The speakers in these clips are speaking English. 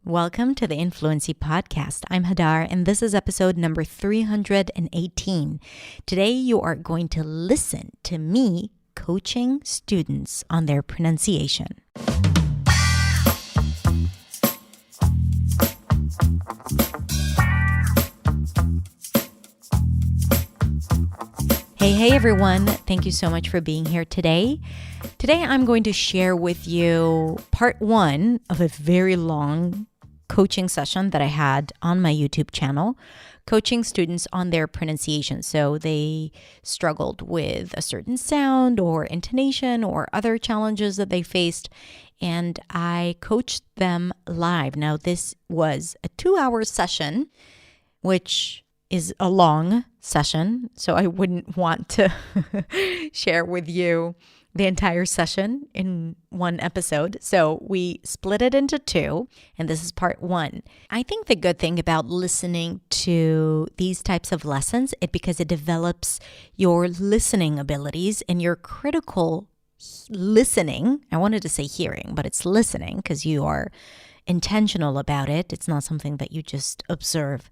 Welcome to the Influency Podcast. I'm Hadar, and this is episode number 318. Today, you are going to listen to me coaching students on their pronunciation. Hey everyone. Thank you so much for being here today. Today I'm going to share with you part one of a very long coaching session that I had on my YouTube channel, coaching students on their pronunciation. So they struggled with a certain sound or intonation or other challenges that they faced, and I coached them live. Now, this was a 2-hour session, which is a long session, so I wouldn't want to share with you the entire session in one episode. So we split it into two, and this is part one. I think the good thing about listening to these types of lessons is because it develops your listening abilities and your critical listening. I wanted to say hearing, but it's listening because you are intentional about it. It's not something that you just observe.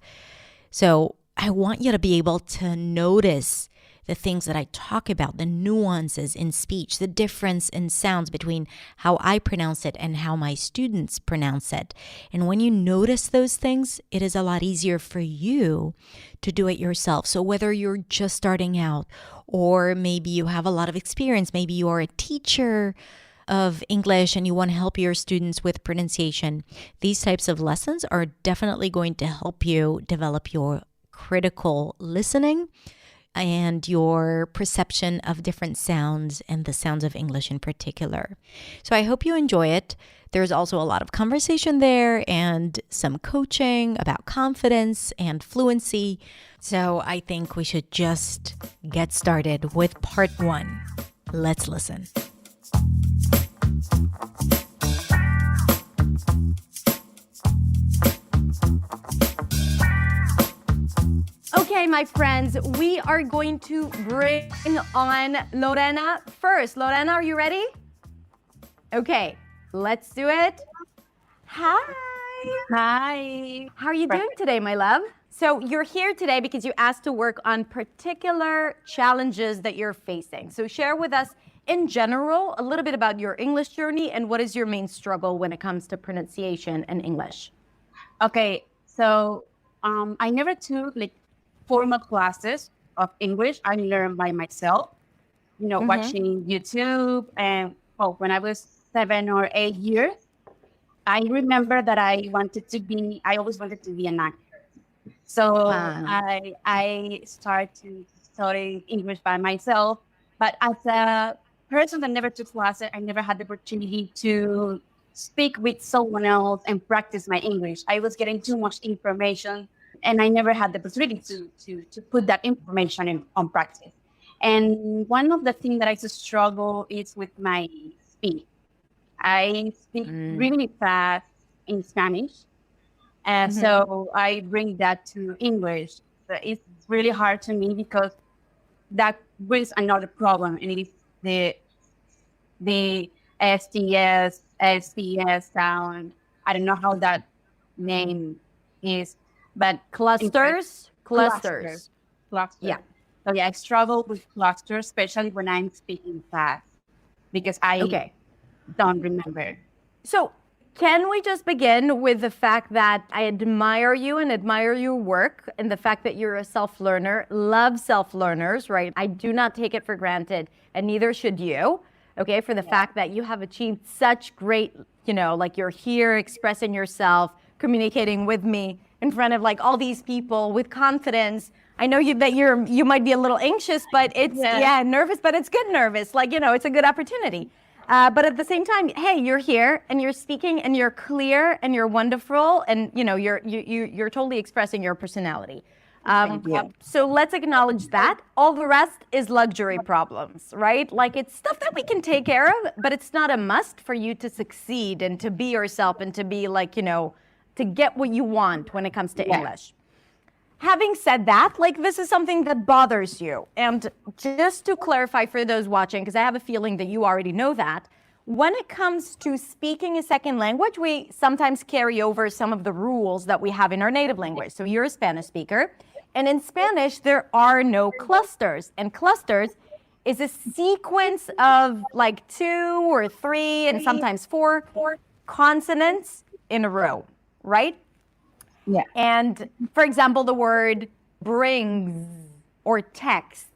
So I want you to be able to notice the things that I talk about, the nuances in speech, the difference in sounds between how I pronounce it and how my students pronounce it. And when you notice those things, it is a lot easier for you to do it yourself. So whether you're just starting out or maybe you have a lot of experience, maybe you are a teacher of English and you want to help your students with pronunciation, these types of lessons are definitely going to help you develop your critical listening and your perception of different sounds and the sounds of English in particular. So I hope you enjoy it. There's also a lot of conversation there and some coaching about confidence and fluency. So I think we should just get started with part one. Let's listen. Okay, my friends, we are going to bring on Lorena first. Lorena, are you ready? Okay, let's do it. Hi. Hi. How are you doing today, my love? So you're here today because you asked to work on particular challenges that you're facing. So share with us in general a little bit about your English journey and what is your main struggle when it comes to pronunciation and English. Okay, so I never took formal classes of English. I learned by myself, watching YouTube. And when I was 7 or 8 years, I remember that I always wanted to be an actor. So I started to study English by myself. But as a person that never took classes, I never had the opportunity to speak with someone else and practice my English. I was getting too much information, and I never had the opportunity to put that information on practice. And one of the things that I struggle is with my speed. I speak really fast in Spanish. And so I bring that to English. But it's really hard to me because that brings another problem. And it is the STS, SPS sound. I don't know how that name is. But Clusters. Yeah. So I struggle with clusters, especially when I'm speaking fast, because I don't remember. So can we just begin with the fact that I admire you and admire your work and the fact that you're a self-learner, love self-learners, right? I do not take it for granted, and neither should you, okay, for the fact that you have achieved such great, you're here expressing yourself, communicating with me in front of all these people with confidence. I know you might be a little anxious, but it's nervous, but it's good nervous. It's a good opportunity. But at the same time, hey, you're here and you're speaking and you're clear and you're wonderful and you're totally expressing your personality. So let's acknowledge that. All the rest is luxury problems, right? It's stuff that we can take care of, but it's not a must for you to succeed and to be yourself and to be to get what you want when it comes to English. Having said that, this is something that bothers you. And just to clarify for those watching, because I have a feeling that you already know that, when it comes to speaking a second language, we sometimes carry over some of the rules that we have in our native language. So you're a Spanish speaker, and in Spanish, there are no clusters. And clusters is a sequence of like 2 or 3 and sometimes 4 consonants in a row, right? Yeah. And for example, the word brings or texts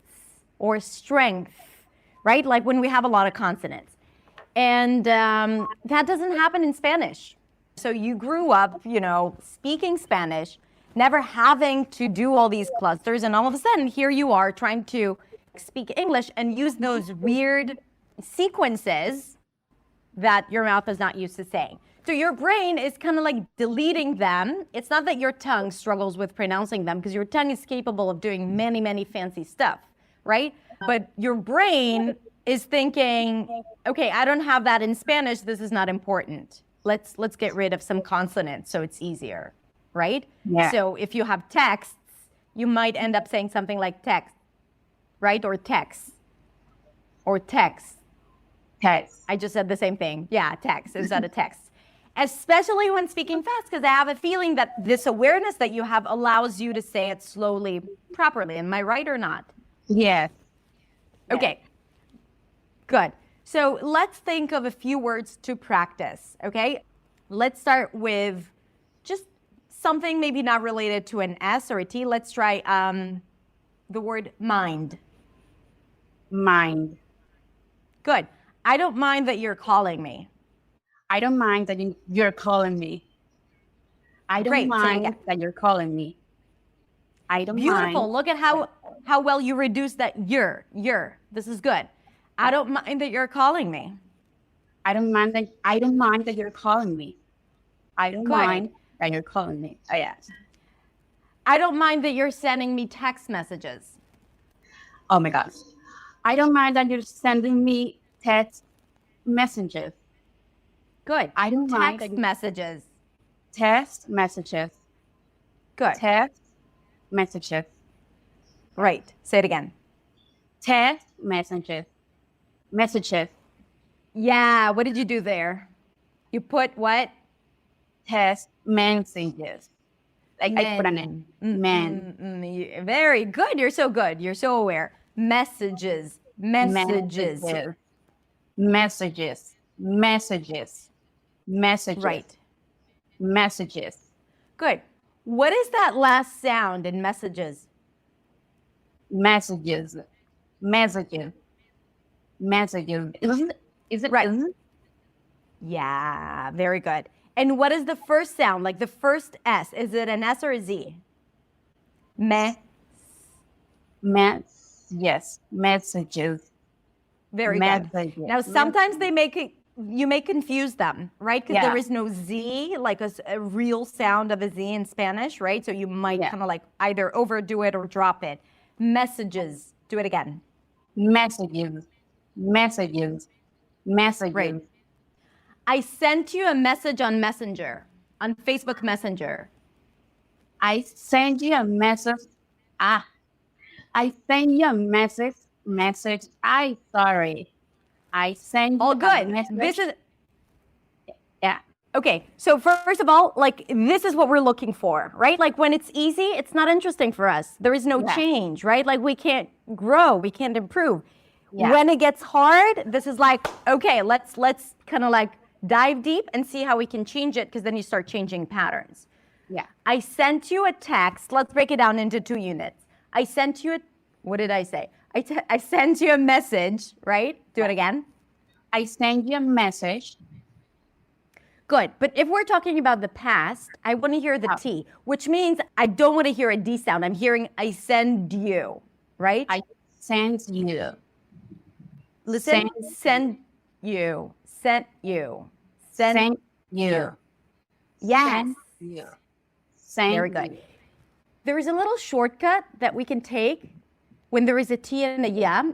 or strength, right? Like when we have a lot of consonants. And that doesn't happen in Spanish. So you grew up, speaking Spanish, never having to do all these clusters. And all of a sudden, here you are trying to speak English and use those weird sequences that your mouth is not used to saying. So your brain is kind of like deleting them. It's not that your tongue struggles with pronouncing them, because your tongue is capable of doing many, many fancy stuff, right? But your brain is thinking, okay, I don't have that in Spanish. This is not important. Let's get rid of some consonants so it's easier, right? Yeah. So if you have texts, you might end up saying something like text, right? Or text, or text. Text. I just said the same thing. Yeah, text instead of text. Especially when speaking fast, because I have a feeling that this awareness that you have allows you to say it slowly, properly. Am I right or not? Yes. Okay, good. So let's think of a few words to practice, okay? Let's start with just something maybe not related to an S or a T. Let's try the word mind. Mind. Good. I don't mind that you're calling me. I don't mind that you're calling me. I don't Great. mind that you're calling me. I don't Beautiful. mind. Look at how well you reduce that you're. This is good. I don't mind that you're calling me. I don't mind that you're calling me. I don't Good. mind that you're calling me. Oh yes. I don't mind that you're sending me text messages. Oh my gosh. I don't mind that you're sending me text messages. Good. I don't mind text that you- messages. Text messages. Good. Text messages. Right. Say it again. Text messages. Messages. Yeah. What did you do there? You put what? Text messages. I put an N. Man. Very good. You're so good. You're so aware. Messages. Messages. Messages. Messages. Messages. Right. Messages. Good. What is that last sound in messages? Messages. Messages. Messages. Is it Right. isn't? Yeah. Very good. And what is the first sound? Like the first S? Is it an S or a Z? Me. Yes. Messages. Very Messages. good. Now, sometimes you may confuse them, right? Because there is no Z, like a real sound of a Z in Spanish, right? So you might kind of like either overdo it or drop it. Messages. Do it again. Messages. Messages. Messages. Right. I sent you a message on Messenger, on Facebook Messenger. I send you a message. I send you a message. Sorry. I send you All a good. message. This is Yeah. okay. So first of all, like this is what we're looking for, right? Like when it's easy, it's not interesting for us. There is no change, right? Like we can't grow, we can't improve. Yeah. When it gets hard, this is like, okay, let's kind of like dive deep and see how we can change it, because then you start changing patterns. Yeah. I sent you a text. Let's break it down into 2 units. I sent you what did I say? I sent you a message, right? Do it again. I send you a message. Good. But if we're talking about the past, I want to hear the T, which means I don't want to hear a D sound. I'm hearing I send you, right? I send you. Listen, send you. Sent you. Send you. Yes. Send you. Send Very good. you. There is a little shortcut that we can take when there is a T and a ya.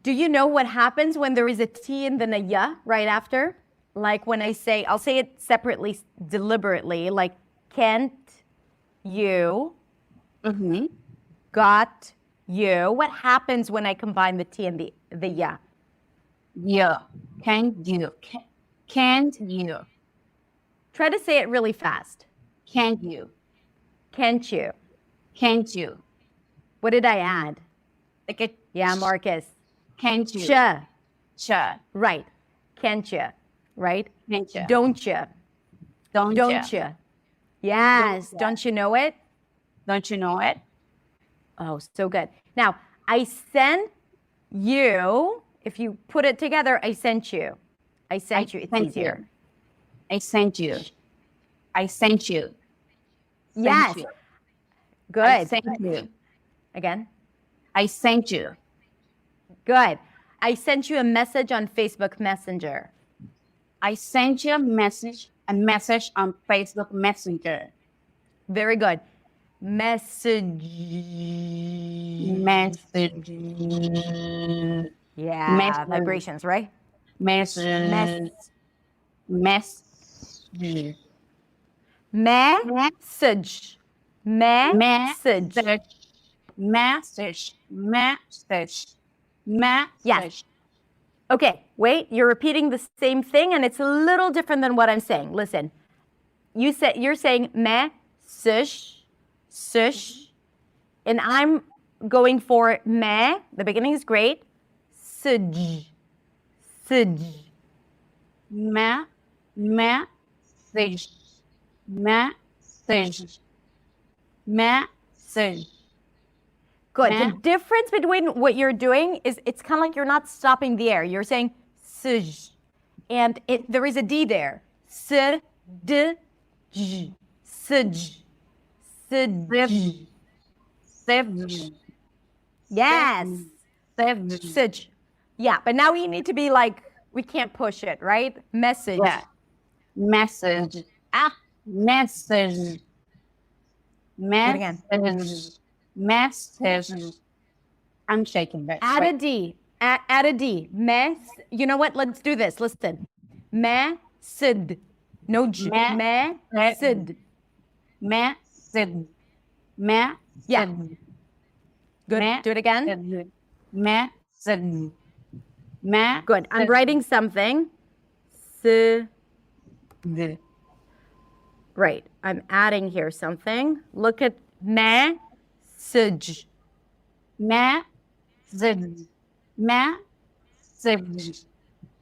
Do you know what happens when there is a T and then a ya right after? Like when I'll say it separately, deliberately, like Kent, you, got you. What happens when I combine the T and the ya? Yeah. Can you? Can't you? Try to say it really fast. Can't you? Can't you? Can't you? What did I add? Like a Yeah, Marcus. can't you? Ch. Cha. Right. Can't you? Right? Can't you? Don't you? Don't Don't you? you? Yes. ya. Don't you know it? Don't you know it? Oh, so good. Now, I sent you. If you put it together, I sent you. I sent you. It's sent easier. you. I sent you. I sent you. Sent Yes. you. I Good. sent you. Again. I sent you. Good. I sent you a message on Facebook Messenger. I sent you a message on Facebook Messenger. Very good. Message. Message. Yeah. Message. Vibrations, right? Message. Message. Message. Message. Message. Message. Yes. Okay, wait, you're repeating the same thing and it's a little different than what I'm saying. Listen, you're saying message, sush, and I'm going for me. The beginning is great. Sij, sij. Message. Message. Message. Good. Me. The difference between what you're doing is it's kind of like you're not stopping the air. You're saying sij, and there is a D there. S, d, j, sij, sij. Sej. Yes. Sej. Message. Yeah, but now we need to be like, we can't push it, right? Message. Yeah. Message. Message. again. Message. Message. I'm shaking back. Add a D. Add a D. You know what? Let's do this. Listen. Message. No G. Message. Message. Message. Yeah. Good. Do it again. Message. Good. I'm writing something. S. Right. I'm adding here something. Look at message. Message. Message.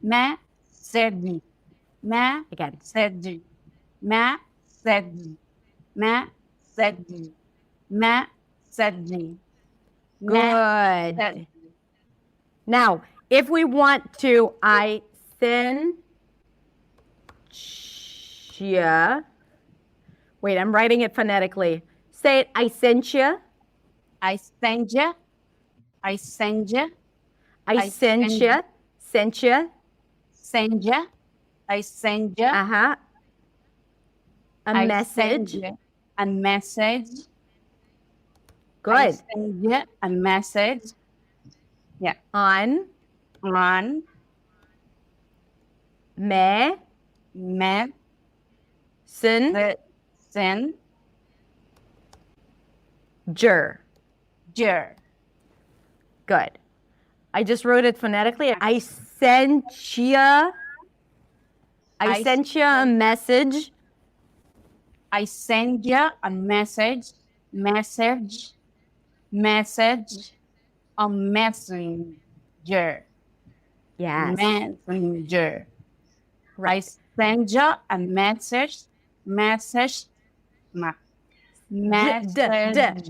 Message. Again. Message. Message. Message. Message. Good. Now, if we want to, I send you. Wait, I'm writing it phonetically. Say it. I sent you. I send you. I send you. I sent you. Sent you. Send you. I send you. A I message. send you a message. I Good. send you a message. Yeah. On On me. Sin. messenger. Good. I just wrote it phonetically. I sent you. I sent you a message. I send you a message. Message. A messenger. Yes. Messenger. I Right. send you a message. Message. Message.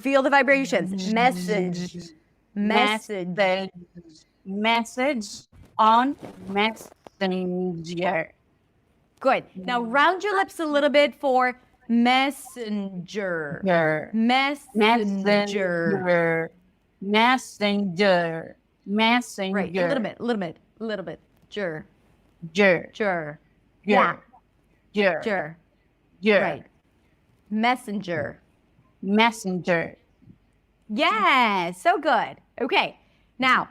Feel the vibrations. Message. Message. Message on messenger. Good. Now round your lips a little bit for messenger. Messenger. Messenger. Messenger. Right. A little bit. Jur. Ger. Jur. Yeah. Ger. Jur. Ger. Right. Messenger. Messenger. Yeah, so good. Okay. Now,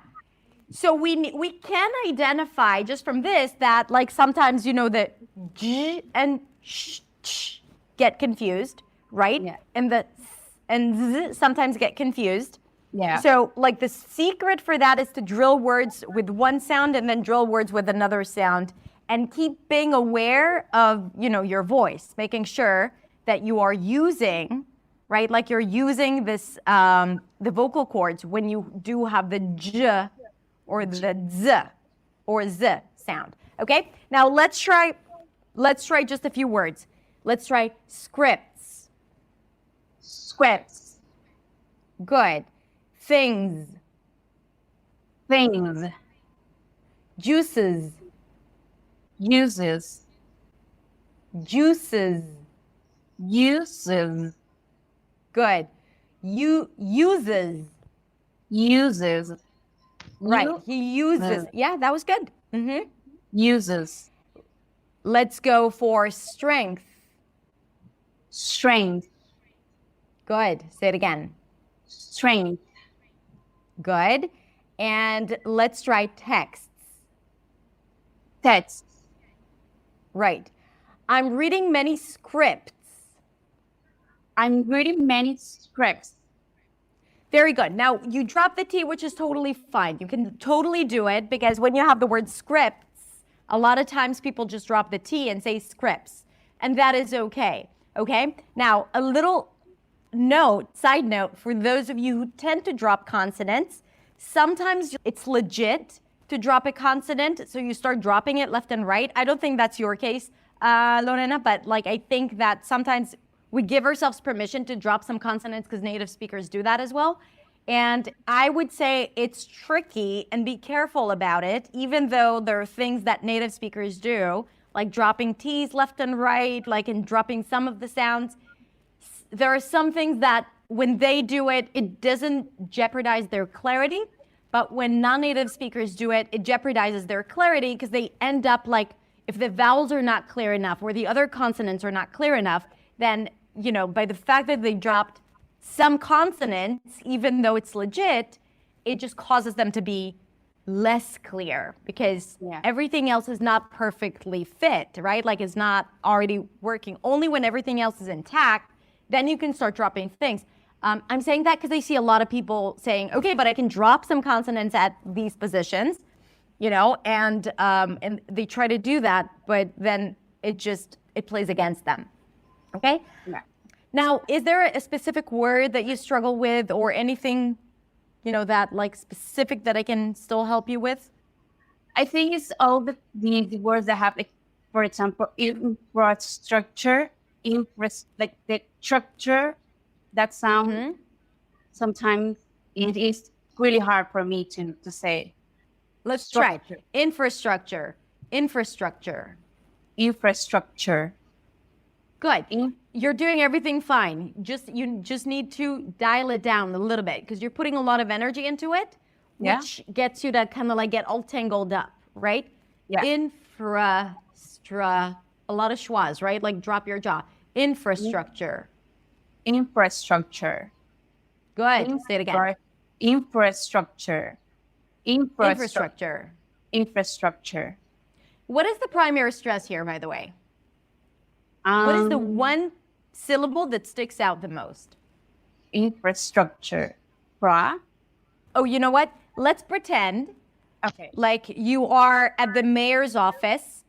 so we can identify just from this that like sometimes you know the G and sh get confused, right? Yeah. And the and Z sometimes get confused. Yeah. So like the secret for that is to drill words with one sound and then drill words with another sound, and keep being aware of, your voice, making sure that you are using, right? Like you're using this, the vocal cords when you do have the j or the z or z sound. Okay. Now let's try just a few words. Let's try scripts. Scripts. Good. Things. Things. Juices. Uses. Juices. Uses. Good. Uses. Uses. Right. He uses. Yeah, that was good. Uses. Let's go for strength. Strength. Good. Say it again. Strength. Good. And let's try texts. Text. Right. I'm reading many scripts. I'm reading many scripts. Very good. Now, you drop the T, which is totally fine. You can totally do it because when you have the word scripts, a lot of times people just drop the T and say scripts, and that is okay. Okay? Now, a little side note, for those of you who tend to drop consonants, sometimes it's legit to drop a consonant, so you start dropping it left and right. I don't think that's your case, Lorena, but I think that sometimes we give ourselves permission to drop some consonants because native speakers do that as well. And I would say it's tricky, and be careful about it, even though there are things that native speakers do, like dropping T's left and right, in dropping some of the sounds. There are some things that when they do it, it doesn't jeopardize their clarity. But when non-native speakers do it, it jeopardizes their clarity because they end up if the vowels are not clear enough or the other consonants are not clear enough, then, by the fact that they dropped some consonants, even though it's legit, it just causes them to be less clear because everything else is not perfectly fit, right? It's not already working. Only when everything else is intact, then you can start dropping things. I'm saying that because I see a lot of people saying, okay, but I can drop some consonants at these positions, and they try to do that, but then it plays against them. Okay? Yeah. Now, is there a specific word that you struggle with or anything, that specific that I can still help you with? I think it's all the words that have, for example, infrastructure, the structure, that sound. Sometimes it is really hard for me to say. Let's try it. Infrastructure. Good. You're doing everything fine. You just need to dial it down a little bit because you're putting a lot of energy into it, which gets you to kind of get all tangled up, right? Yeah. A lot of schwas, right? Drop your jaw. Infrastructure. Good. Say it again. Infrastructure. What is the primary stress here, by the way? What is the one syllable that sticks out the most? Infrastructure. Oh, you know what? Let's pretend like you are at the mayor's office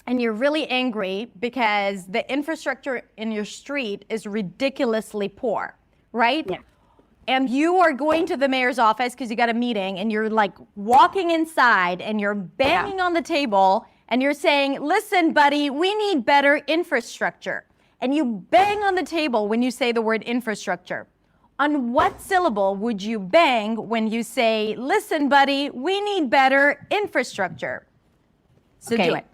and you're really angry because the infrastructure in your street is ridiculously poor, right? Yeah. And you are going to the mayor's office because you got a meeting and you're walking inside and you're banging on the table and you're saying, listen, buddy, we need better infrastructure. And you bang on the table when you say the word infrastructure. On what syllable would you bang when you say, listen, buddy, we need better infrastructure? So do it.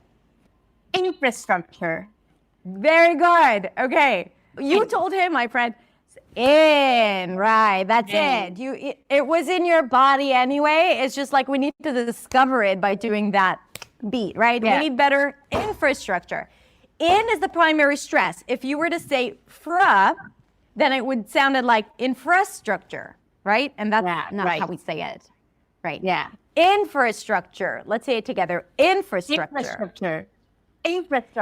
Infrastructure. Very good. Okay. You told him, my friend, right. That's it. It was in your body anyway. It's just we need to discover it by doing that beat, right? Yeah. We need better infrastructure. In is the primary stress. If you were to say fra, then it would sound like infrastructure, right? And that's not how we say it, right? Yeah. Infrastructure. Let's say it together. Infrastructure.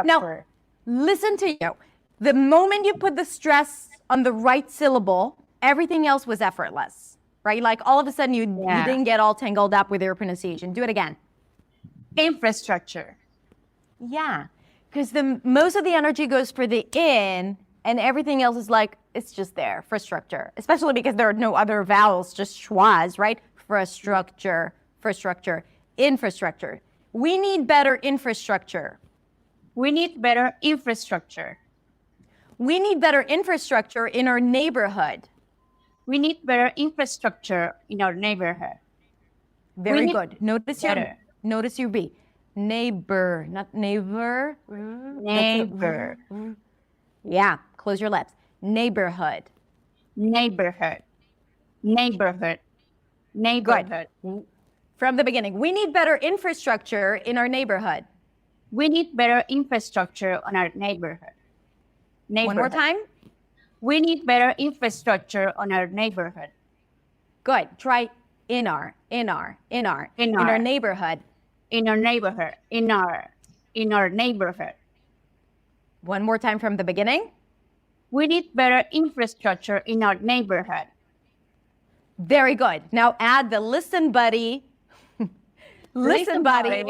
Now, listen to you. The moment you put the stress on the right syllable, everything else was effortless. right? Like all of a sudden you Yeah. didn't get all tangled up with your pronunciation. Do it again. Infrastructure. Yeah, because the most of the energy goes for the in, and everything else is like it's just there for structure. Especially because there are no other vowels, just schwas, right? For structure, infrastructure. We need better infrastructure. We need better infrastructure. We need better infrastructure in our neighborhood. We need better infrastructure in our neighborhood. Very need good. Notice your B. Neighbor, not neighbor. Neighbor. Yeah, close your lips. Neighborhood. Neighborhood. Neighborhood. Neighborhood. From the beginning, we need better infrastructure in our neighborhood. We need better infrastructure on our neighborhood. One more time. We need better infrastructure on our neighborhood. Good. Try in our neighborhood. In our neighborhood. In our neighborhood. One more time from the beginning. We need better infrastructure in our neighborhood. Very good. Now add the listen, buddy. Listen, buddy.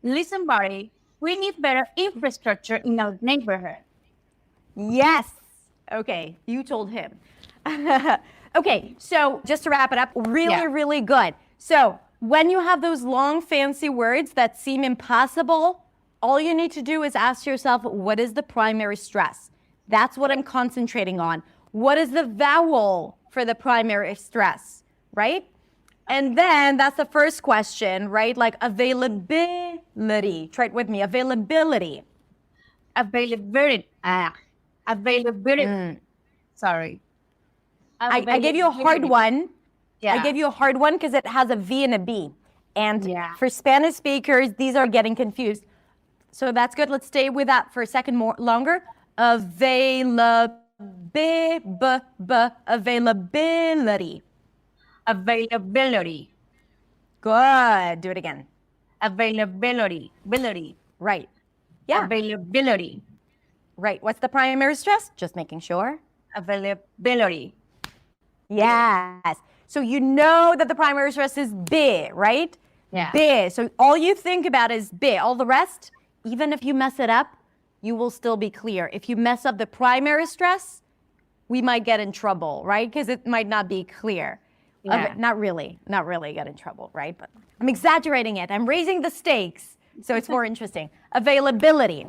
Listen, buddy. We need better infrastructure in our neighborhood. Yes. Okay, you told him. Okay, so just to wrap it up, really good. So when you have those long, fancy words that seem impossible, all you need to do is ask yourself, what is the primary stress? That's what I'm concentrating on. What is the vowel for the primary stress, right? And then that's the first question, right? Like availability. Try it with me. Availability. Availability. Sorry. I gave you a hard one. Yeah. I gave you a hard one because it has a V and a B. And Yeah. for Spanish speakers, these are getting confused. So that's good. Let's stay with that for a second longer. Availability. Availability. Good. Do it again. Availability. Right. Yeah. Availability. Right. What's the primary stress? Just making sure. Availability. Yes. So you know that the primary stress is B, right? Yeah. B. So all you think about is B. All the rest, even if you mess it up, you will still be clear. If you mess up the primary stress, we might get in trouble, right? Because it might not be clear. Yeah. Not really get in trouble, right? But I'm exaggerating it. I'm raising the stakes. So it's more interesting. Availability.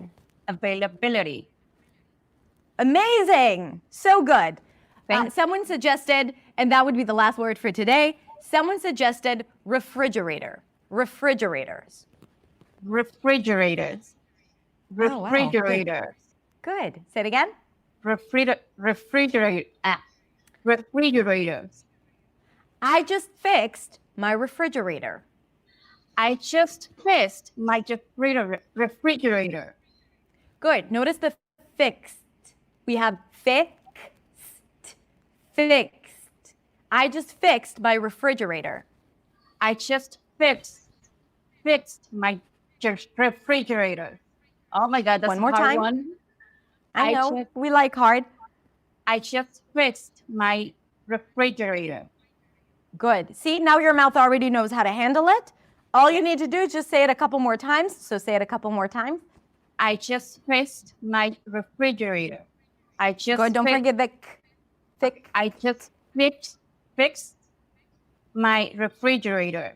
Availability. Amazing. So good. Thanks. Someone suggested, and that would be the last word for today, someone suggested refrigerator. Refrigerators. Refrigerators. Oh, wow. Refrigerators. Good. Say it again. Refrigerators. I just fixed my refrigerator. I just fixed my refrigerator. Good. Notice the fixed. We have fixed. I just fixed my refrigerator. I just fixed my refrigerator. Oh my God, that's One more a hard time. one. I know. We like hard. I just fixed my refrigerator. Good. See, now your mouth already knows how to handle it. All you need to do is just say it a couple more times. So say it a couple more times. I just fixed my refrigerator. I just Good. Don't forget the thick. I just fixed my refrigerator.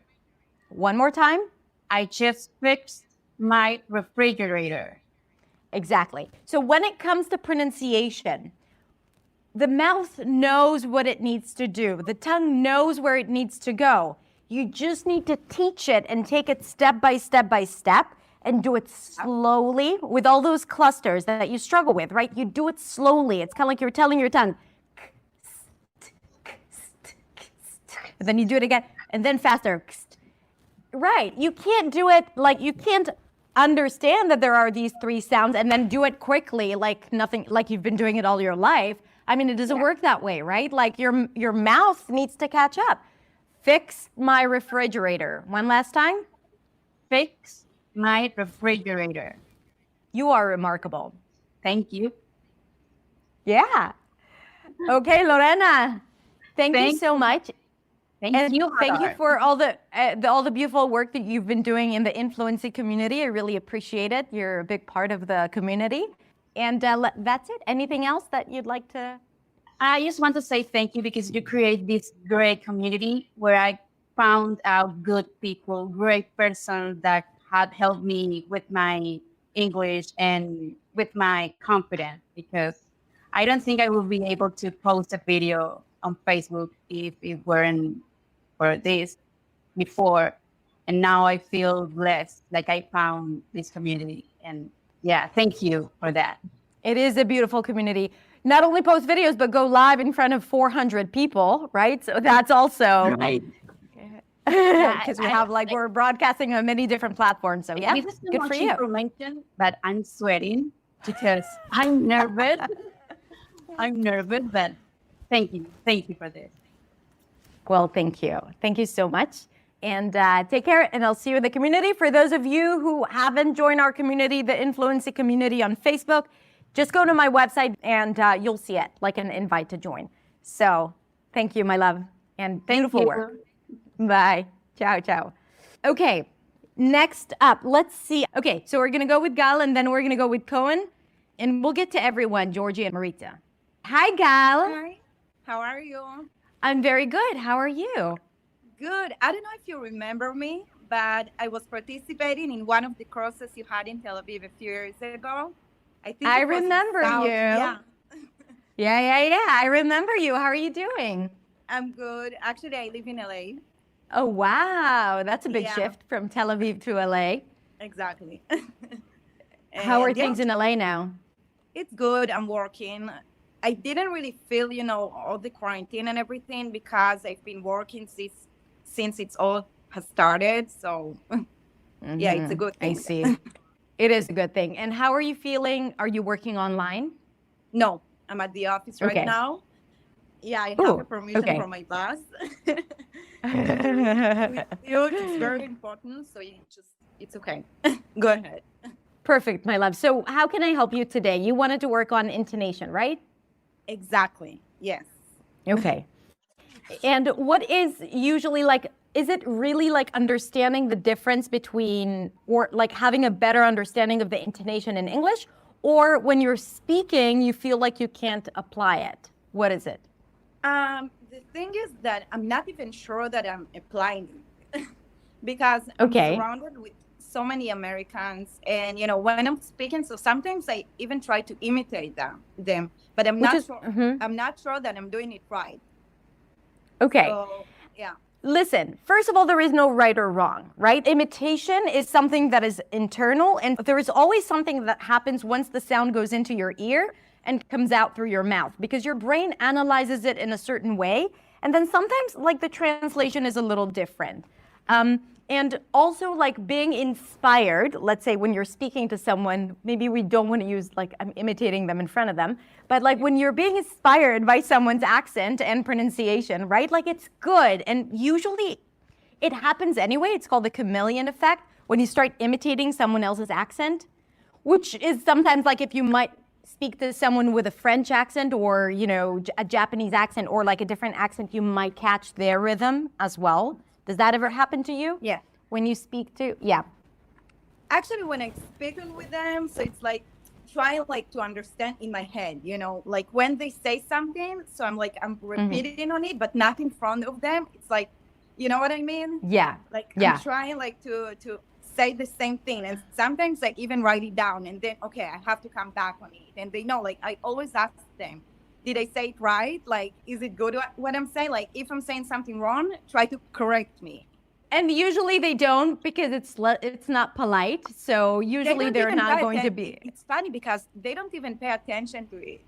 One more time. I just fixed my refrigerator. Exactly. So when it comes to pronunciation, the mouth knows what it needs to do. The tongue knows where it needs to go. You just need to teach it and take it step by step and do it slowly with all those clusters that you struggle with, right? You do it slowly. It's kind of like you're telling your tongue. And then you do it again and then faster. Right. You can't do it like you can't understand that there are these three sounds and then do it quickly like nothing, like you've been doing it all your life. I mean, it doesn't work that way, right? Like your mouth needs to catch up. Fix my refrigerator. One last time. Fix my refrigerator. You are remarkable. Thank you. Yeah. Okay, Lorena. Thank you so much. Thank you, Thank you Hadar. for all the beautiful work that you've been doing in the Influency community. I really appreciate it. You're a big part of the community. And that's it. Anything else that you'd like to? I just want to say thank you because you create this great community where I found out good people, great persons that had helped me with my English and with my confidence because I don't think I would be able to post a video on Facebook if it weren't for this before. And now I feel blessed, like I found this community. And yeah, thank you for that. It is a beautiful community. Not only post videos, but go live in front of 400 people, right? So that's also Right. because we have we're broadcasting on many different platforms. So yeah, This is too good much for you. information, but I'm sweating because I'm nervous. I'm nervous, but thank you. Thank you for this. Well, thank you. Thank you so much. And take care, and I'll see you in the community. For those of you who haven't joined our community, the Influency community on Facebook, just go to my website and you'll see it, like an invite to join. So thank you, my love, and beautiful you. work. Bye. Ciao, ciao. Okay, next up, let's see. Okay, so we're going to go with Gal, and then we're going to go with Cohen, and we'll get to everyone, Georgie and Marita. Hi, Gal. Hi, how are you? I'm very good. How are you? Good. I don't know if you remember me, but I was participating in one of the courses you had in Tel Aviv a few years ago. I it was remember South- you. Yeah, Yeah. I remember you. How are you doing? I'm good. Actually, I live in LA. Oh, wow. That's a big Yeah. shift from Tel Aviv to LA. Exactly. How are And, yeah, things in LA now? It's good. I'm working. I didn't really feel, all the quarantine and everything because I've been working since it's all has started. So yeah, it's a good I thing. see. It is a good thing. And how are you feeling? Are you working online? No, I'm at the office right Okay. now. Yeah, I Ooh, have a permission okay. from my boss. It's very important, so it's okay. Go ahead. Perfect, my love. So how can I help you today? You wanted to work on intonation, right? Exactly. Yes. Okay. And what is usually like, is it really like understanding the difference between, or like having a better understanding of the intonation in English? Or when you're speaking, you feel like you can't apply it? What is it? The thing is that I'm not even sure that I'm applying it because Okay. I'm surrounded with so many Americans, and when I'm speaking, so sometimes I even try to imitate them, but I'm Which not is- sure. mhm. I'm not sure that I'm doing it right. Okay. So yeah. Listen, first of all, there is no right or wrong, right? Imitation is something that is internal, and there is always something that happens once the sound goes into your ear and comes out through your mouth because your brain analyzes it in a certain way. And then sometimes, like, the translation is a little different. And also, like, being inspired, let's say when you're speaking to someone, maybe we don't want to use, like, I'm imitating them in front of them, but like when you're being inspired by someone's accent and pronunciation, right? Like, it's good. And usually it happens anyway. It's called the chameleon effect when you start imitating someone else's accent, which is sometimes like if you might speak to someone with a French accent or, a Japanese accent or like a different accent, you might catch their rhythm as well. Does that ever happen to you? Yeah. When you speak to, yeah. Actually, when I'm speaking with them, so it's like trying like to understand in my head, like when they say something, so I'm repeating on it, but not in front of them. It's like, you know what I mean? Yeah. Like Yeah. I'm trying like to say the same thing, and sometimes like even write it down, and then okay, I have to come back on it, and they know. Like I always ask them, did I say it right? Like, is it good what I'm saying? Like if I'm saying something wrong, try to correct me. And usually they don't because it's not polite. So usually don't they're even not pay going to atten- be. It's funny because they don't even pay attention to it,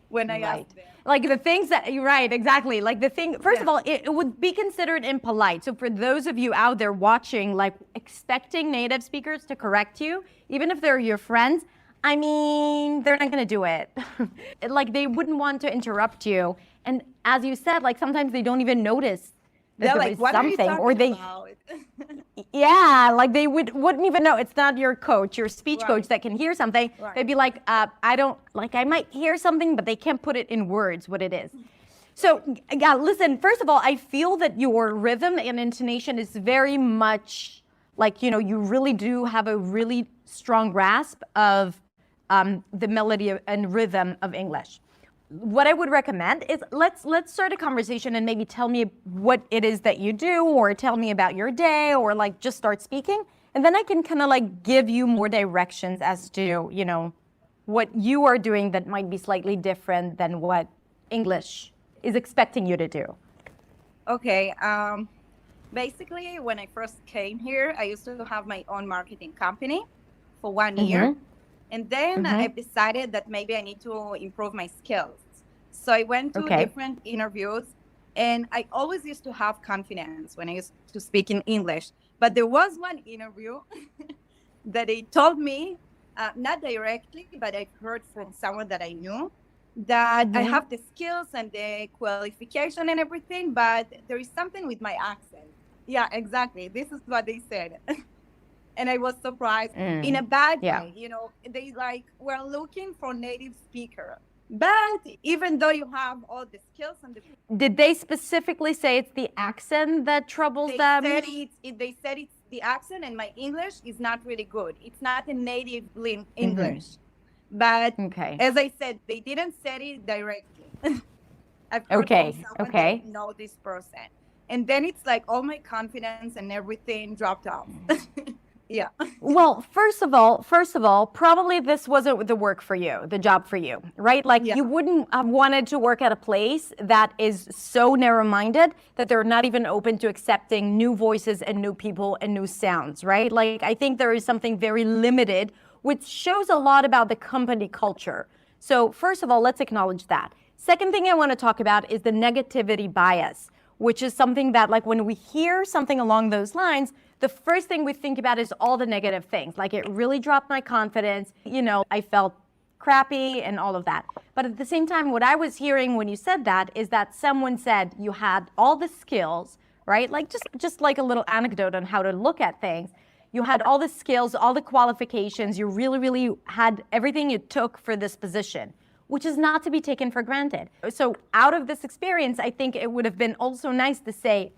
when I Right. ask them. Like the things that you're right, exactly. Like the thing, first of all, it would be considered impolite. So for those of you out there watching, like expecting native speakers to correct you, even if they're your friends, I mean, they're not going to do it. Like they wouldn't want to interrupt you. And as you said, like sometimes they don't even notice that They're there like, is what are you something, talking or they, about? yeah, like they wouldn't even know. It's not your coach, your speech Right. coach that can hear something. Right. They'd be like, I don't, like I might hear something, but they can't put it in words what it is. So, yeah, listen, first of all, I feel that your rhythm and intonation is very much like, you really do have a really strong grasp of the melody and rhythm of English. What I would recommend is let's start a conversation and maybe tell me what it is that you do, or tell me about your day, or like just start speaking. And then I can kind of like give you more directions as to, what you are doing that might be slightly different than what English is expecting you to do. Okay. Basically, when I first came here, I used to have my own marketing company for 1 year. And then I decided that maybe I need to improve my skills. So I went to different interviews, and I always used to have confidence when I used to speak in English. But there was one interview that they told me, not directly, but I heard from someone that I knew, that I have the skills and the qualification and everything, but there is something with my accent. Yeah, exactly. This is what they said. And I was surprised in a bad way. They we're looking for native speaker. But even though you have all the skills and Did they specifically say it's the accent that troubles them? They said it's the accent, and my English is not really good. It's not a native English. But as I said, they didn't say it directly. I've heard from someone that know this person. And then it's like all my confidence and everything dropped off. Yeah. Well, first of all, probably this wasn't the work for you, the job for you, right? Like you wouldn't have wanted to work at a place that is so narrow-minded that they're not even open to accepting new voices and new people and new sounds, right? Like I think there is something very limited, which shows a lot about the company culture. So first of all, let's acknowledge that. Second thing I want to talk about is the negativity bias, which is something that like when we hear something along those lines, the first thing we think about is all the negative things. Like it really dropped my confidence. I felt crappy and all of that. But at the same time, what I was hearing when you said that is that someone said you had all the skills, right? Like just like a little anecdote on how to look at things. You had all the skills, all the qualifications. You really, really had everything it took for this position, which is not to be taken for granted. So out of this experience, I think it would have been also nice to say,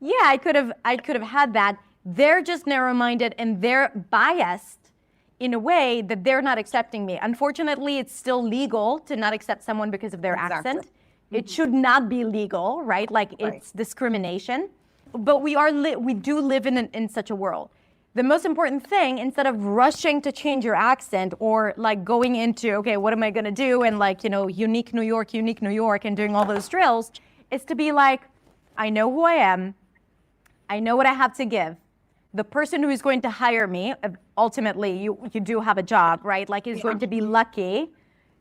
yeah, I could have had that. They're just narrow-minded and they're biased in a way that they're not accepting me. Unfortunately, it's still legal to not accept someone because of their accent. It should not be legal, right? Like it's discrimination. But we do live in such a world. The most important thing, instead of rushing to change your accent or like going into, okay, what am I gonna do? And like, unique New York, and doing all those drills, is to be like, I know who I am. I know what I have to give. The person who is going to hire me, ultimately, you do have a job, right? Like is going to be lucky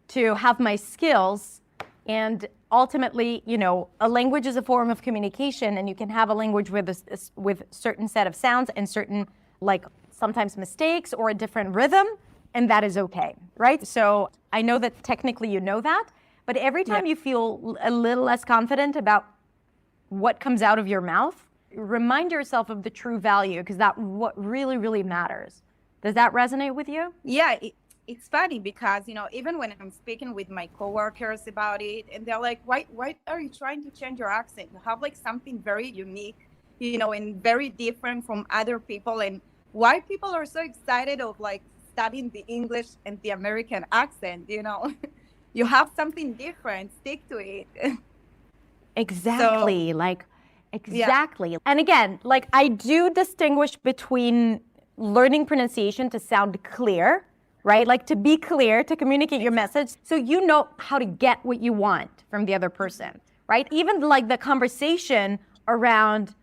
to have my skills. And ultimately, a language is a form of communication, and you can have a language with certain set of sounds and certain, like sometimes mistakes or a different rhythm, and that is okay, right? So I know that technically you know that, but every time you feel a little less confident about what comes out of your mouth, remind yourself of the true value, because that's what really, really matters. Does that resonate with you? Yeah, it's funny because, even when I'm speaking with my coworkers about it, and they're like, why are you trying to change your accent? You have like something very unique, and very different from other people. And why people are so excited of like studying the English and the American accent, you have something different, stick to it. Exactly. Exactly. And again, like I do distinguish between learning pronunciation to sound clear, right? Like to be clear, to communicate your message, so you know how to get what you want from the other person, right? Even like the conversation around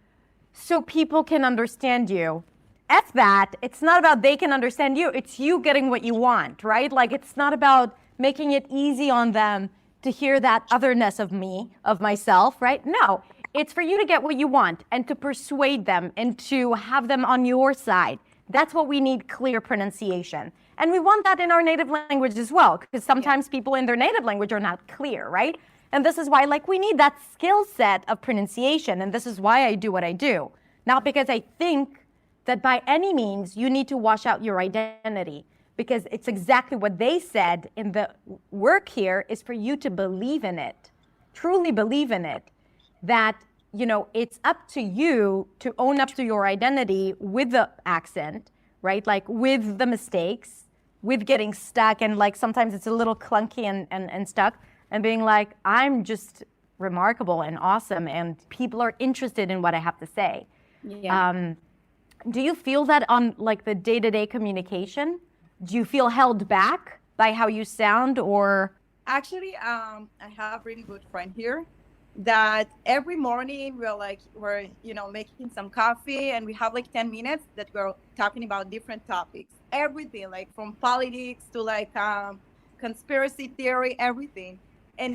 so people can understand you. F that. It's not about they can understand you. It's you getting what you want, right? Like it's not about making it easy on them to hear that otherness of me, of myself, right? No. It's for you to get what you want and to persuade them and to have them on your side. That's what we need, clear pronunciation. And we want that in our native language as well, because sometimes people in their native language are not clear, right? And this is why we need that skill set of pronunciation. And this is why I do what I do. Not because I think that by any means you need to wash out your identity, because it's exactly what they said in the work here is for you to believe in it. truly believe in it, that, you know, it's up to you to own up to your identity with the accent, right? Like with the mistakes, with getting stuck, and like sometimes it's a little clunky and stuck, and being like, I'm just remarkable and awesome, and people are interested in what I have to say. Yeah. Do you feel that on like the day-to-day communication? Do you feel held back by how you sound, or? Actually, I have really good friend here that every morning we're making some coffee, and we have like 10 minutes that we're talking about different topics, everything like from politics to like conspiracy theory, everything. And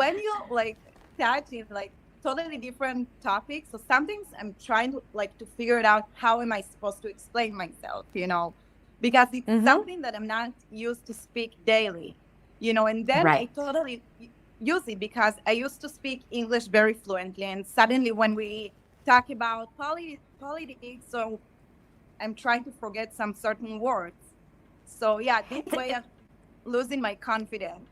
when you like touch in like totally different topics, so sometimes I'm trying to figure it out, how am I supposed to explain myself, because it's something that I'm not used to speak daily, and then Right. I totally use it because I used to speak English very fluently, and suddenly when we talk about politics, so I'm trying to forget some certain words. So yeah, this way I'm losing my confidence.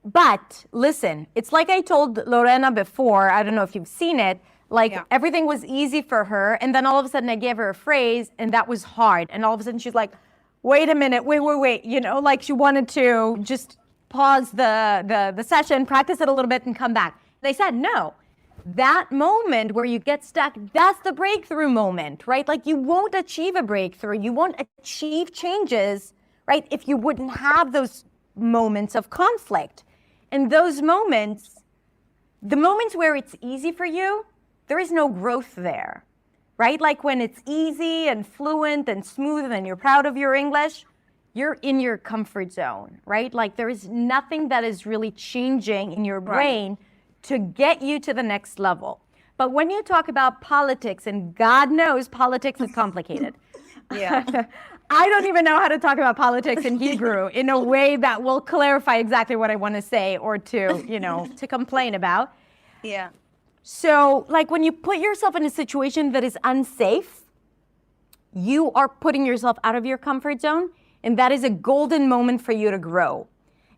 But listen, it's like I told Lorena before, I don't know if you've seen it, like Yeah. everything was easy for her, and then all of a sudden I gave her a phrase and that was hard, and all of a sudden she's like, wait a minute, wait, like she wanted to just pause the session, practice it a little bit and come back. They said no. That moment where you get stuck, that's the breakthrough moment, right? Like you won't achieve a breakthrough, you won't achieve changes, right, if you wouldn't have those moments of conflict. And those moments, the moments where it's easy for you, there is no growth there, right? Like when it's easy and fluent and smooth and you're proud of your English, you're in your comfort zone, right? Like there is nothing that is really changing in your brain to get you to the next level. But when you talk about politics, and God knows politics is complicated. Yeah. I don't even know how to talk about politics in Hebrew in a way that will clarify exactly what I want to say or to, to complain about. Yeah. So, like when you put yourself in a situation that is unsafe, you are putting yourself out of your comfort zone, and that is a golden moment for you to grow.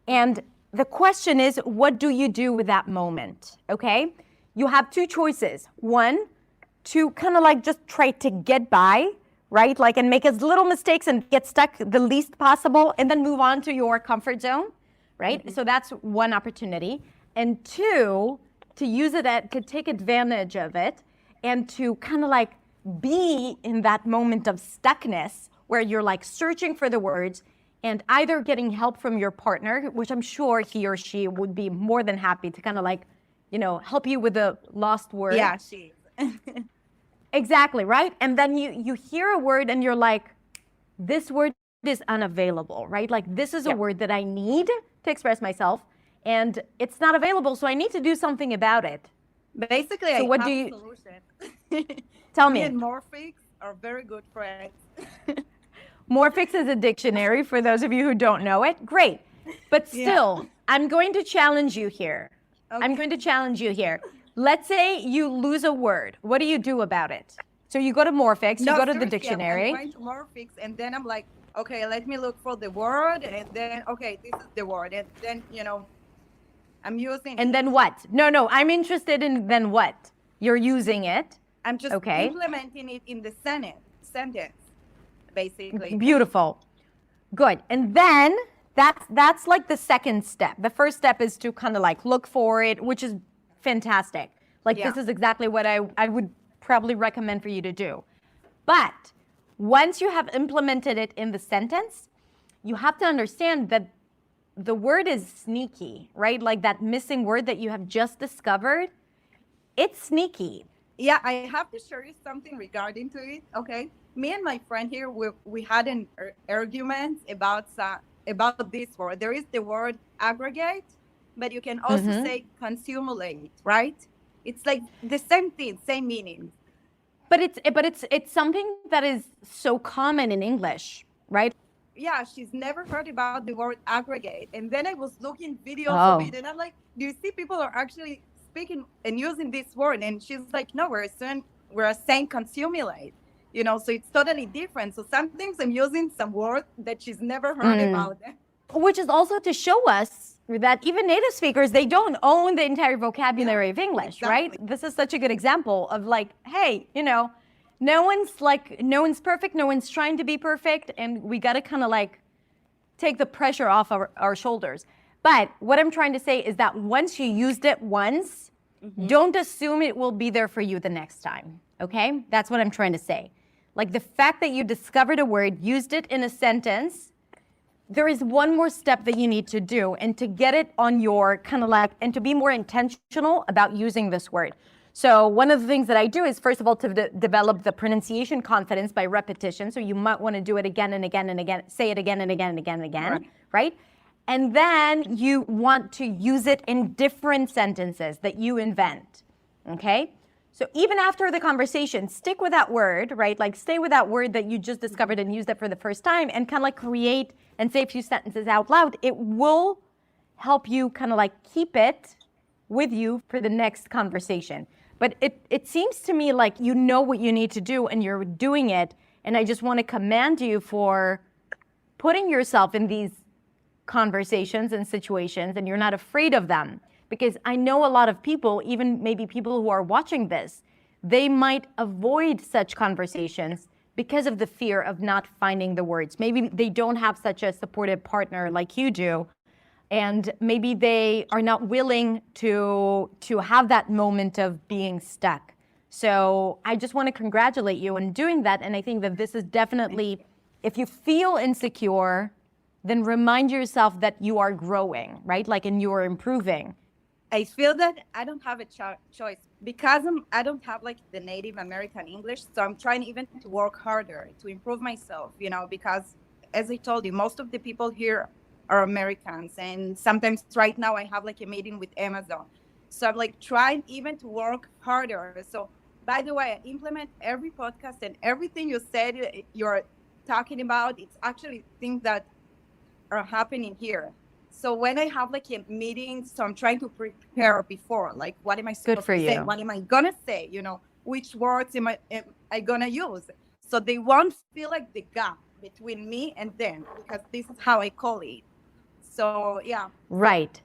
And the question is, what do you do with that moment? Okay? You have two choices. One, to kind of like just try to get by, right? Like, and make as little mistakes and get stuck the least possible, and then move on to your comfort zone, right? So that's one opportunity. And two, to use it to take advantage of it, and to kind of like be in that moment of stuckness where you're like searching for the words, and either getting help from your partner, which I'm sure he or she would be more than happy to kind of like, help you with the lost word. Yeah, she. Exactly, right? And then you hear a word and you're like, this word is unavailable, right? Like this is a word that I need to express myself, and it's not available, so I need to do something about it. Basically, So I what have do a you- solution. Tell Me me. and Morphix are very good friends. Morphix is a dictionary for those of you who don't know it. Great. But still, I'm going to challenge you here. I'm going to challenge you here. Let's say you lose a word. What do you do about it? So you go to Morphix, you go to the seriously, dictionary. I'm going to Morphix, and then I'm like, okay, let me look for the word, and then, okay, this is the word. And then, I'm using And then what? No, I'm interested in then what? You're using it. I'm just okay. implementing it in the sentence, basically. Beautiful. Good. And then that's like the second step. The first step is to kind of like look for it, which is fantastic. Like this is exactly what I would probably recommend for you to do. But once you have implemented it in the sentence, you have to understand that the word is sneaky, right? Like that missing word that you have just discovered, it's sneaky. Yeah, I have to share you something regarding to it. Okay, me and my friend here, we had an argument about this word. There is the word aggregate, but you can also say consumulate, right? It's like the same thing, same meaning. But it's something that is so common in English, right? Yeah, she's never heard about the word aggregate. And then I was looking videos Oh. of it, and I'm like, do you see people are actually speaking and using this word? And she's like, no, we're saying consumulate. So it's totally different. So sometimes I'm using some word that she's never heard about. Which is also to show us that even native speakers, they don't own the entire vocabulary of English, right? exactly. This is such a good example of like, hey, no one's perfect, no one's trying to be perfect, and we got to kind of like take the pressure off our shoulders. But what I'm trying to say is that once you used it once, don't assume it will be there for you the next time, okay? That's what I'm trying to say. Like the fact that you discovered a word, used it in a sentence, there is one more step that you need to do, and to get it on your kind of like, and to be more intentional about using this word. So one of the things that I do is, first of all, to develop the pronunciation confidence by repetition. So you might want to do it again and again and again, say it again and again and again and again, right? And then you want to use it in different sentences that you invent, okay? So even after the conversation, stick with that word, right? Like stay with that word that you just discovered and used it for the first time, and kind of like create and say a few sentences out loud. It will help you kind of like keep it with you for the next conversation. But it seems to me like you know what you need to do and you're doing it. And I just want to commend you for putting yourself in these conversations and situations, and you're not afraid of them. Because I know a lot of people, even maybe people who are watching this, they might avoid such conversations because of the fear of not finding the words. Maybe they don't have such a supportive partner like you do, and maybe they are not willing to have that moment of being stuck. So I just want to congratulate you on doing that, and I think that this is definitely, if you feel insecure, then remind yourself that you are growing, right? Like, and you are improving. I feel that I don't have a choice because I don't have like the Native American English. So I'm trying even to work harder to improve myself, because as I told you, most of the people here are Americans. And sometimes right now I have like a meeting with Amazon. So I'm like trying even to work harder. So by the way, I implement every podcast, and everything you said you're talking about, it's actually things that are happening here. So when I have like a meeting, so I'm trying to prepare before, like what am I supposed Good for to say? you. What am I gonna say? Which words am I gonna use? So they won't feel like the gap between me and them, because this is how I call it. So yeah. Right.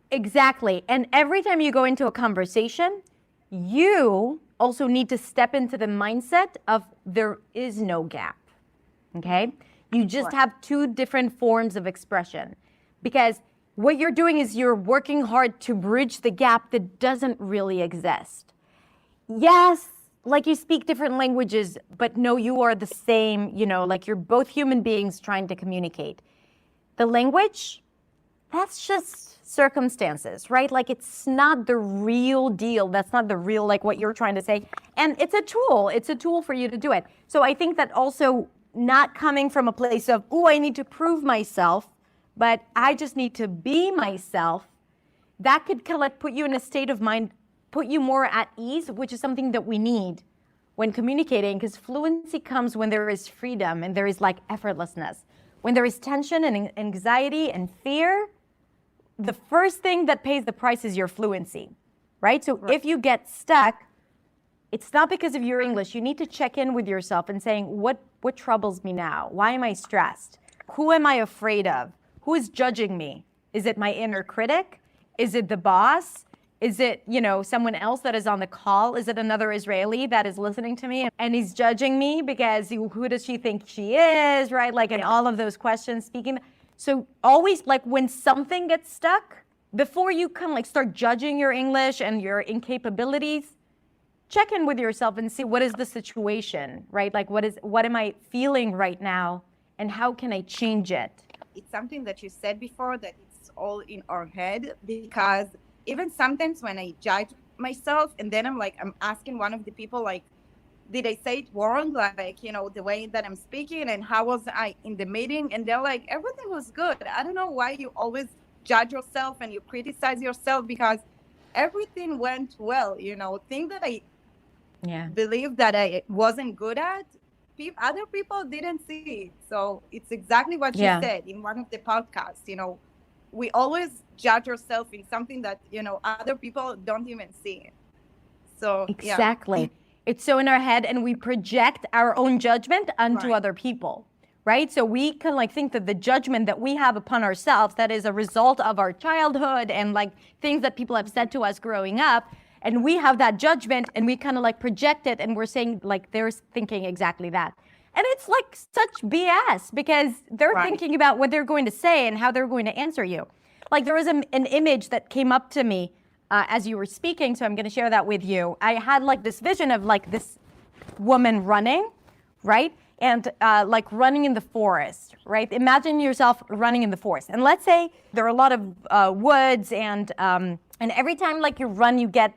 Exactly. And every time you go into a conversation, you also need to step into the mindset of there is no gap. Okay? You just have two different forms of expression. Because what you're doing is you're working hard to bridge the gap that doesn't really exist. Yes, like you speak different languages, but no, you are the same, like you're both human beings trying to communicate. The language, that's just circumstances, right? Like it's not the real deal. That's not the real, like what you're trying to say. And it's a tool. It's a tool for you to do it. So I think that also not coming from a place of, oh, I need to prove myself, but I just need to be myself, that could kind of like put you in a state of mind, put you more at ease, which is something that we need when communicating, because fluency comes when there is freedom and there is like effortlessness. When there is tension and anxiety and fear, the first thing that pays the price is your fluency, right? So if you get stuck, it's not because of your English. You need to check in with yourself and saying, what troubles me now? Why am I stressed? Who am I afraid of? Who is judging me? Is it my inner critic? Is it the boss? Is it, someone else that is on the call? Is it another Israeli that is listening to me and he's judging me because who does she think she is, right? Like, and all of those questions speaking. So always, like, when something gets stuck, before you kind of like start judging your English and your incapabilities, check in with yourself and see what is the situation, right? Like, what am I feeling right now, and how can I change it? It's something that you said before, that it's all in our head, because even sometimes when I judge myself, and then I'm asking one of the people, like, did I say it wrong? Like, the way that I'm speaking, and how was I in the meeting? And they're like, everything was good. I don't know why you always judge yourself and you criticize yourself, because everything went well. Thing that I believe that I wasn't good at, other people didn't see it. So it's exactly what you said in one of the podcasts. We always judge ourselves in something that other people don't even see. So exactly, it's so in our head, and we project our own judgment onto other people, right? So we can like think that the judgment that we have upon ourselves, that is a result of our childhood and like things that people have said to us growing up, and we have that judgment and we kind of like project it, and we're saying like they're thinking exactly that. And it's like such BS because they're thinking about what they're going to say and how they're going to answer you. Like there was an image that came up to me as you were speaking, so I'm going to share that with you. I had like this vision of like this woman running, right? And like running in the forest, right? Imagine yourself running in the forest. And let's say there are a lot of woods and every time like you run, you get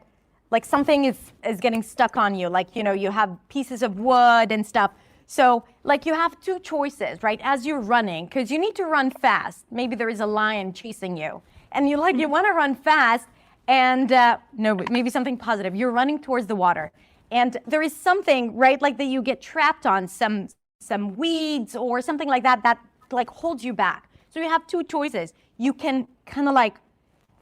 like something is getting stuck on you. Like, you know, you have pieces of wood and stuff. So like you have two choices, right? As you're running, because you need to run fast. Maybe there is a lion chasing you and you want to run fast and no, maybe something positive. You're running towards the water and there is something, right? Like that you get trapped on some weeds or something like that like holds you back. So you have two choices. You can kind of like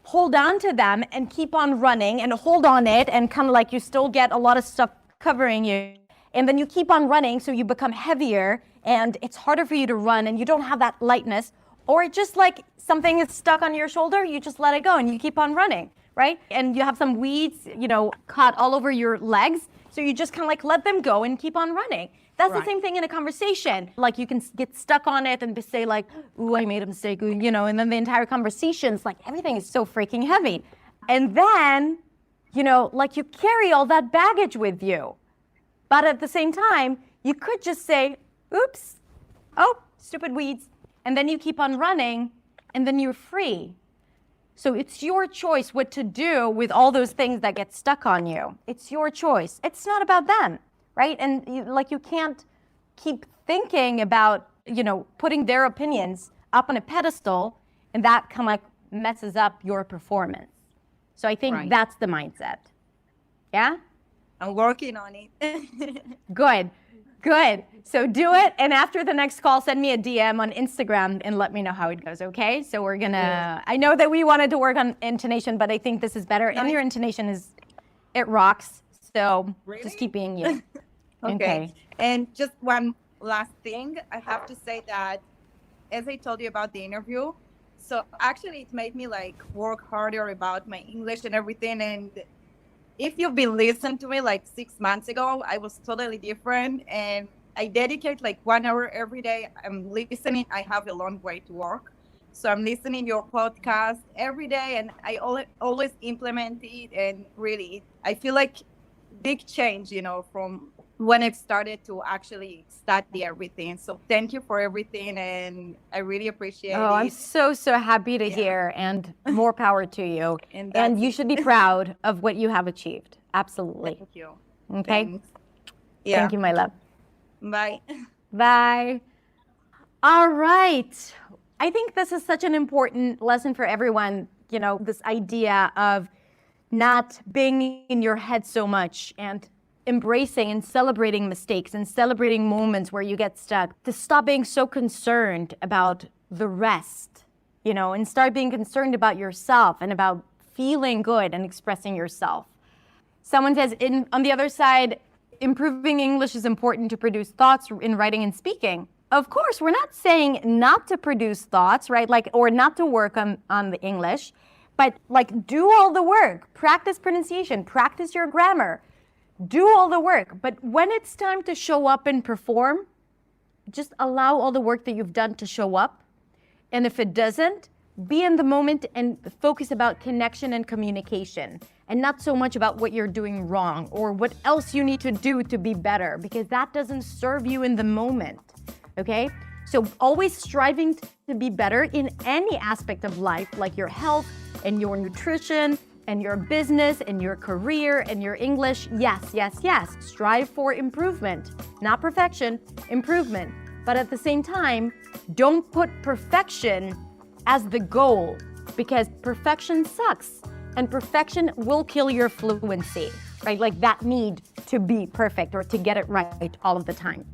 hold on to them and keep on running and hold on it and kind of like you still get a lot of stuff covering you. And then you keep on running, so you become heavier and it's harder for you to run and you don't have that lightness. Or just like something is stuck on your shoulder, you just let it go and you keep on running, right? And you have some weeds, you know, caught all over your legs. So you just kind of like let them go and keep on running. That's the same thing in a conversation. Like you can get stuck on it and say like, ooh, I made a mistake, you know, and then the entire conversation's like everything is so freaking heavy. And then, you know, like you carry all that baggage with you. But at the same time, you could just say, oops, oh, stupid weeds. And then you keep on running and then you're free. So it's your choice what to do with all those things that get stuck on you. It's your choice. It's not about them, right? And you can't keep thinking about, you know, putting their opinions up on a pedestal, and that kind of like messes up your performance. So I think that's the mindset. Yeah? I'm working on it. Good. So do it. And after the next call, send me a DM on Instagram and let me know how it goes. Okay. So we're going to, I know that we wanted to work on intonation, but I think this is better. And your intonation it rocks. So just keep being you. Okay. And just one last thing. I have to say that as I told you about the interview, so actually it made me like work harder about my English and everything. And if you've been listening to me like 6 months ago, I was totally different. And I dedicate like 1 hour every day. I'm listening. I have a long way to work. So I'm listening your podcast every day and I always implement it. And really, I feel like big change, you know, from when I started to actually study everything. So thank you for everything. And I really appreciate it. I'm so happy to hear, and more power to you. And you should be proud of what you have achieved. Absolutely. Thank you. Okay. Thanks. Yeah. Thank you, my love. Bye. Bye. All right. I think this is such an important lesson for everyone, you know, this idea of not being in your head so much and embracing and celebrating mistakes and celebrating moments where you get stuck, to stop being so concerned about the rest, you know, and start being concerned about yourself and about feeling good and expressing yourself. Someone says, on the other side, improving English is important to produce thoughts in writing and speaking. Of course, we're not saying not to produce thoughts, right? Like, or not to work on the English, but like do all the work, practice pronunciation, practice your grammar, do all the work. But when it's time to show up and perform, just allow all the work that you've done to show up. And if it doesn't, be in the moment and focus about connection and communication, and not so much about what you're doing wrong or what else you need to do to be better, because that doesn't serve you in the moment. Okay? So always striving to be better in any aspect of life, like your health and your nutrition and your business and your career and your English. Yes. Strive for improvement, not perfection, improvement. But at the same time, don't put perfection as the goal, because perfection sucks and perfection will kill your fluency, right? Like that need to be perfect or to get it right all of the time.